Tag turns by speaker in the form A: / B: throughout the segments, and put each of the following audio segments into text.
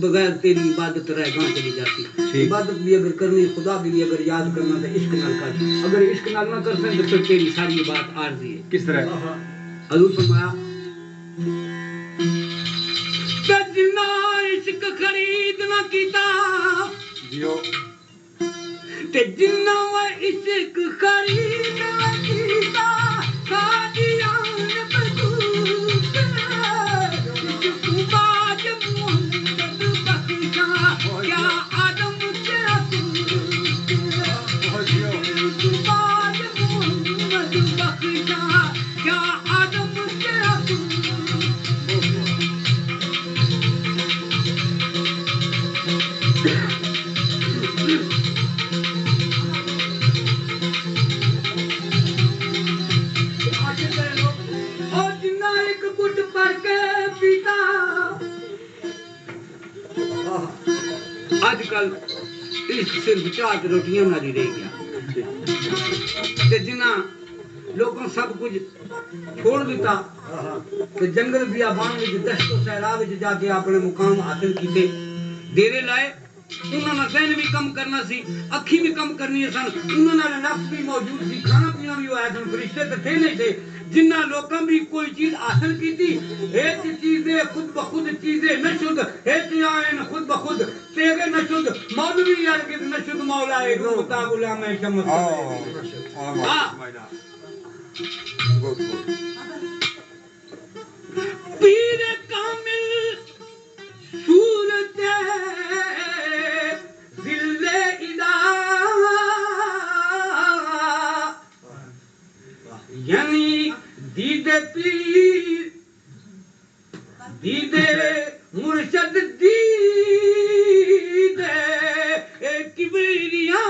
A: بغیر تیری عبادت رہ گاں چلی جاتی. عبادت بھی اگر کرنی خدا بھی اگر یاد کرنا تو عشق نال کر. اگر عشق نال نہ کر سکے تو پھر تیری ساری بات عارضی ہے. کس طرح؟ حضور فرمایا جنا عشق خرید نہ کیتا تے جنا عشق خرید نہ کیتا قادیان بزرگ کیا آدم سے کیا آدم سے اور جنا ایک گٹ پر کے پیتا. آج کل صرف چاٹ روٹیاں نہ رہ گیا تے جنہ لوگوں سب کچھ چھوڑ دیتا تے جنگل بیابان وچ دشت و صحرا وچ جا کے اپنے مقام حاصل کیتے. ڈیرے لائے انہوں نے ذہن بھی کم کرنا سی, اکھی بھی کم کرنی سن, انہوں نے نفس بھی موجود سی, کھانا پینا بھی آیا سن, فرشتے تو تھے نہیں تھے. جنہ لوگوں بھی کوئی چیز حاصل کی تھی ایک چیزیں خود بخود چیزیں نشد ایک آئین خود بخود تیرے نشد مولوی یارگد نشد مولا روتا غلام شمس. پیر کامل صورت دل ادا یعنی دید پیر دید مرشد دید کبریا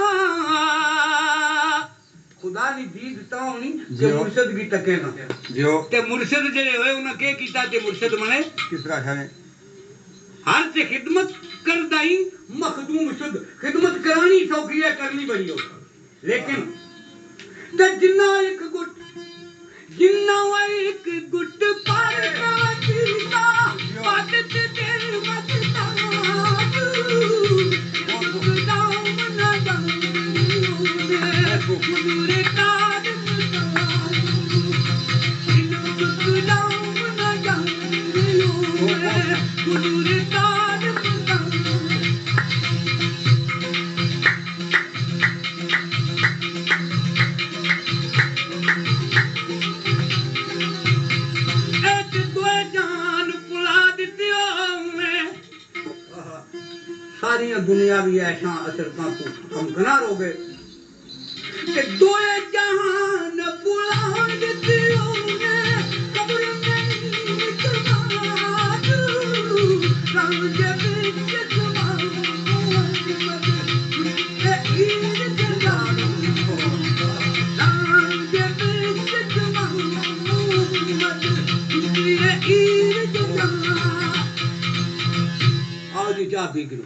A: خدا دی دید تا ہونی کہ مرشد کی تکے نہ تے مرشد جڑے ہوئے انہاں کے کیتا تے مرشد بنے کس طرح ہے ہر سے خدمت کردائی مخدوم شد. خدمت کرانی سوکھی ہے کرنی بڑی ہو لیکن تے جنہ ایک گٹ جنہ ایک گٹ پر پیتا عادت دل مدتا دام نہ حضور کار حضور کار ساری دنیا بھی ایسا اثرتاں تو ہم گناہ ہو گئے کہ دوئے جہان بلا دیتیوں نے قبر میں اتباد رنگ جب اتباد دی چاہ پی کرو